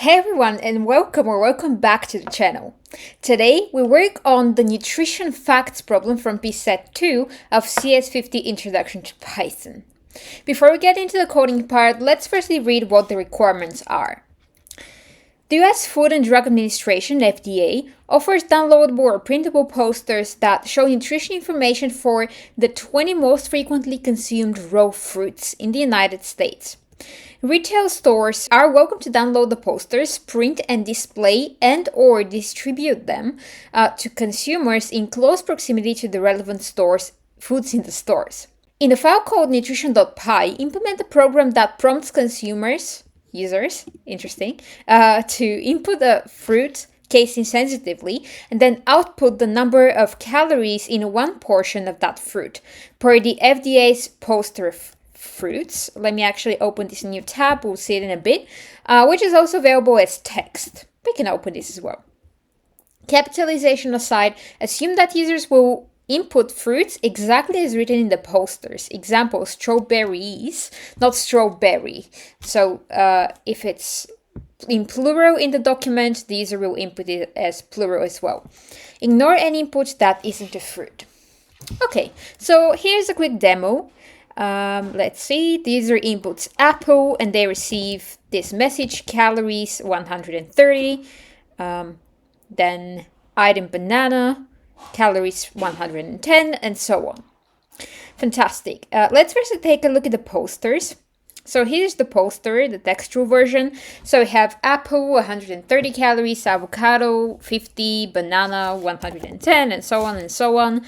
Hey everyone, and welcome back to the channel. Today we work on the nutrition facts problem from PSET 2 of CS50 Introduction to Python. Before we get into the coding part, let's firstly read what the requirements are. The US Food and Drug Administration, FDA, offers downloadable or printable posters that show nutrition information for the 20 most frequently consumed raw fruits in the United States. Retail stores are welcome to download the posters, print and display and/or distribute them to consumers in close proximity to the relevant foods in the stores. In the file called nutrition.py, implement a program that prompts users, to input a fruit casing sensitively and then output the number of calories in one portion of that fruit per the FDA's poster fruits. Let me actually open this new tab, we'll see it in a bit, which is also available as text. We can open this as well. Capitalization aside, assume that users will input fruits exactly as written in the posters. Example, strawberries, not strawberry. So if it's in plural in the document, the user will input it as plural as well. Ignore any input that isn't a fruit. Okay, so here's a quick demo. Let's see, the user inputs apple and they receive this message, calories 130, then item banana, calories 110, and so on. Fantastic. Let's first take a look at the posters. So here's the poster, the textual version. So we have apple, 130 calories, avocado, 50, banana, 110, and so on and so on.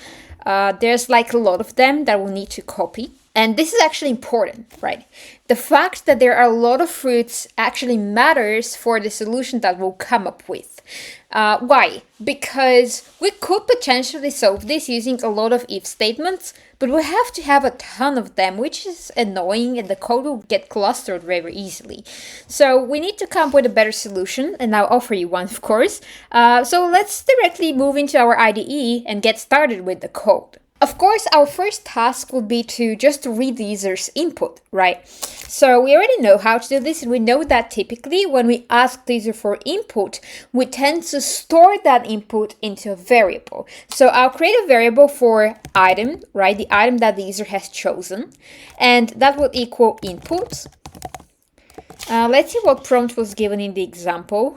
There's like a lot of them that we'll need to copy. And this is actually important, right? The fact that there are a lot of fruits actually matters for the solution that we'll come up with. Why? Because we could potentially solve this using a lot of if statements, but we have to have a ton of them, which is annoying and the code will get clustered very easily. So we need to come up with a better solution, and I'll offer you one, of course. So let's directly move into our IDE and get started with the code. Of course, our first task would be to just read the user's input, right? So we already know how to do this, and we know that typically when we ask the user for input, we tend to store that input into a variable. So I'll create a variable for item, right? The item that the user has chosen, and that will equal input. Let's see what prompt was given in the example.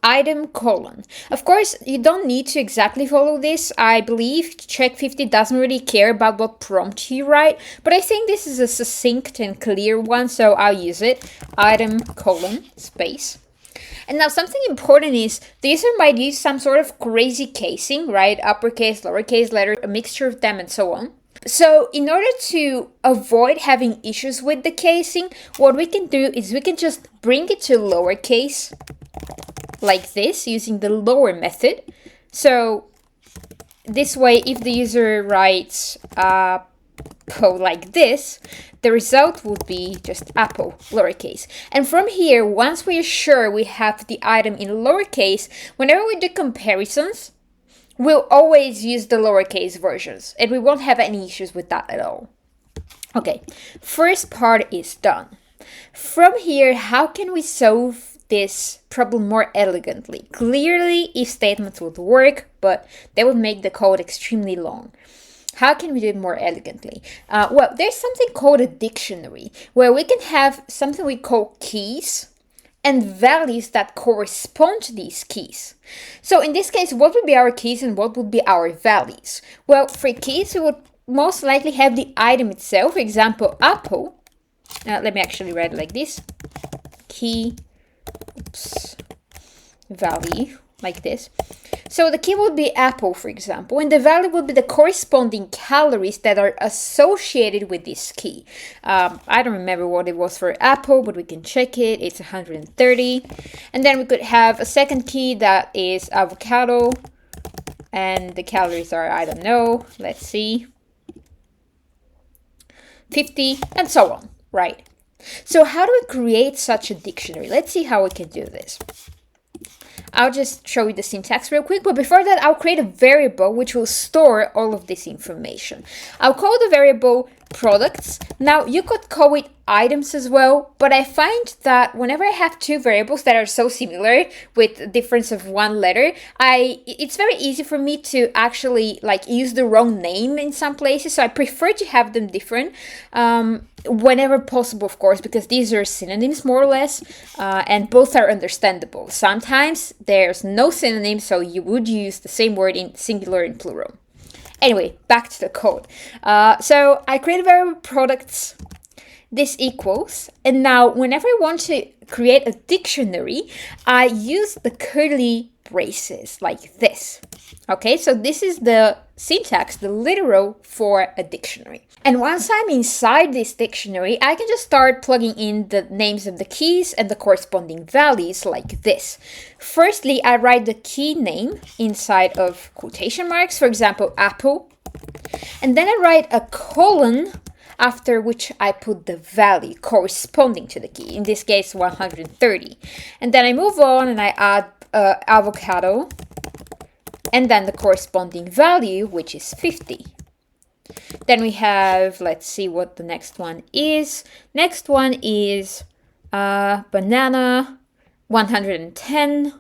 Item colon. Of course, you don't need to exactly follow this. I believe Check 50 doesn't really care about what prompt you write, but I think this is a succinct and clear one, so I'll use it. Item colon space. And now something important is the user might use some sort of crazy casing, right? Uppercase, lowercase letter, a mixture of them and so on. So in order to avoid having issues with the casing, what we can do is we can just bring it to lowercase like this using the lower method. So this way, if the user writes apple like this, the result would be just apple lowercase. And from here, once we are sure we have the item in lowercase, whenever we do comparisons, we'll always use the lowercase versions and we won't have any issues with that at all. Okay, first part is done. From here, how can we solve this problem more elegantly? Clearly, if statements would work, but they would make the code extremely long. How can we do it more elegantly? Well, there's something called a dictionary, where we can have something we call keys and values that correspond to these keys. So in this case, what would be our keys and what would be our values? Well, for keys, we would most likely have the item itself. For example, apple. Let me actually write it like this. Key value, like this. So the key would be apple, for example, and the value would be the corresponding calories that are associated with this key. I don't remember what it was for apple, but we can check it. It's 130. And then we could have a second key that is avocado, and the calories are, I don't know, let's see, 50, and so on, right? So how do we create such a dictionary? Let's see how we can do this. I'll just show you the syntax real quick, but before that, I'll create a variable which will store all of this information. I'll call the variable products. Now you could call it items as well, but I find that whenever I have two variables that are so similar with a difference of one letter, it's very easy for me to actually like use the wrong name in some places. So I prefer to have them different whenever possible, of course, because these are synonyms more or less, and both are understandable. Sometimes there's no synonym, so you would use the same word in singular and plural. Anyway, back to the code. So I create a variable products, this equals, and now whenever I want to create a dictionary, I use the curly braces like this. Okay, so this is the syntax, the literal for a dictionary. And once I'm inside this dictionary, I can just start plugging in the names of the keys and the corresponding values like this. Firstly, I write the key name inside of quotation marks, for example, apple. And then I write a colon after which I put the value corresponding to the key, in this case 130. And then I move on and I add avocado, and then the corresponding value, which is 50. Then we have, let's see what the next one is. Next one is banana, 110.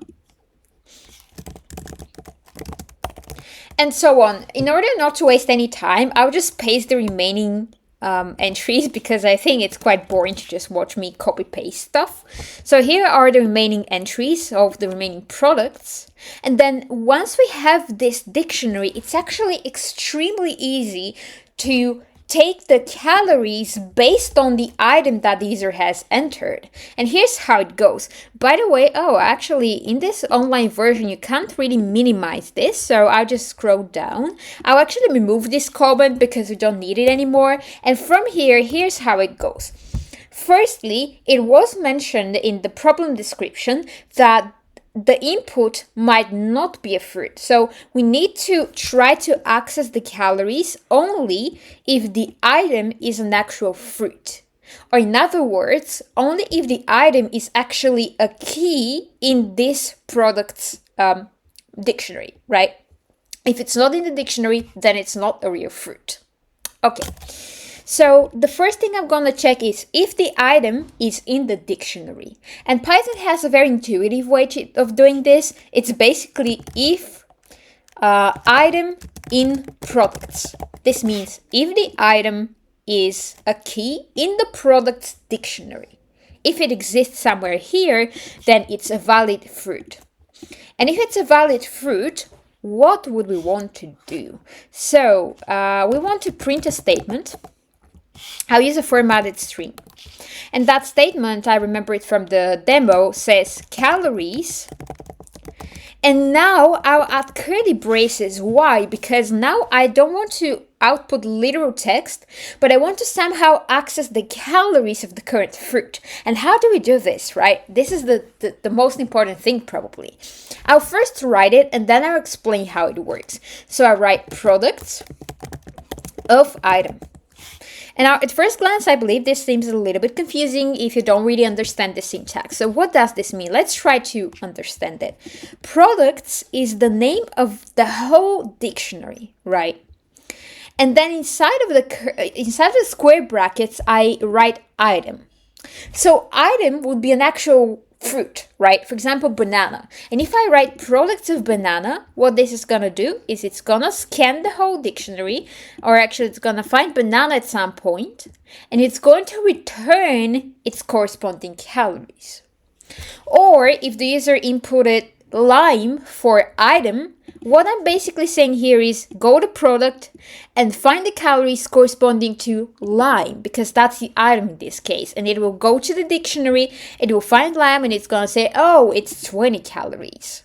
And so on. In order not to waste any time, I'll just paste the remaining entries because I think it's quite boring to just watch me copy paste stuff. So here are the remaining entries of the remaining products. And then once we have this dictionary, it's actually extremely easy to take the calories based on the item that the user has entered. And here's how it goes. By the way, actually in this online version, you can't really minimize this. So I'll just scroll down. I'll actually remove this comment because we don't need it anymore. And from here, here's how it goes. Firstly, it was mentioned in the problem description that the input might not be a fruit. So we need to try to access the calories only if the item is an actual fruit. Or in other words, only if the item is actually a key in this product's dictionary, right? If it's not in the dictionary, then it's not a real fruit. Okay. So the first thing I'm going to check is if the item is in the dictionary. And Python has a very intuitive way of doing this. It's basically if item in products. This means if the item is a key in the product's dictionary. If it exists somewhere here, then it's a valid fruit. And if it's a valid fruit, what would we want to do? So we want to print a statement. I'll use a formatted string. And that statement, I remember it from the demo, says calories. And now I'll add curly braces. Why? Because now I don't want to output literal text, but I want to somehow access the calories of the current fruit. And how do we do this, right? This is the most important thing probably. I'll first write it and then I'll explain how it works. So I write products of item. And now, at first glance, I believe this seems a little bit confusing if you don't really understand the syntax. So what does this mean? Let's try to understand it. Products is the name of the whole dictionary, right? And then inside of the square brackets, I write item. So item would be an actual fruit, right? For example, banana. And if I write products of banana, what this is going to do is it's going to scan the whole dictionary, or actually it's going to find banana at some point, and it's going to return its corresponding calories. Or if the user inputted lime for item, what I'm basically saying here is go to product and find the calories corresponding to lime, because that's the item in this case. And it will go to the dictionary, it will find lime, and it's going to say, oh, it's 20 calories.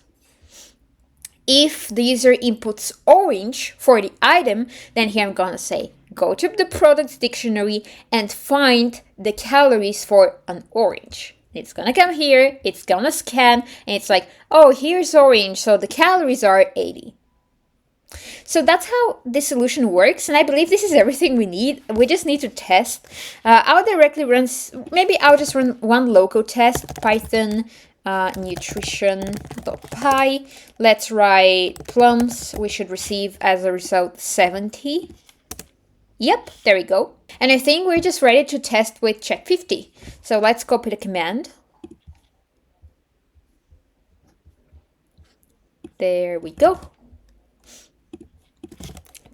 If the user inputs orange for the item, then here I'm going to say, go to the product dictionary and find the calories for an orange. It's going to come here, it's going to scan, and it's like, oh, here's orange, so the calories are 80. So that's how this solution works, and I believe this is everything we need. We just need to test. I'll just run one local test, Python nutrition.py. Let's write plums. We should receive as a result 70. Yep, there we go. And I think we're just ready to test with check 50. So let's copy the command. There we go.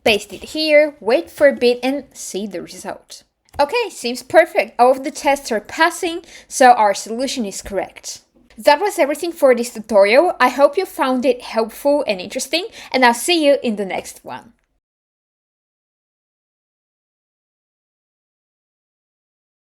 Paste it here, wait for a bit and see the result. Okay, seems perfect. All of the tests are passing, so our solution is correct. That was everything for this tutorial. I hope you found it helpful and interesting, and I'll see you in the next one.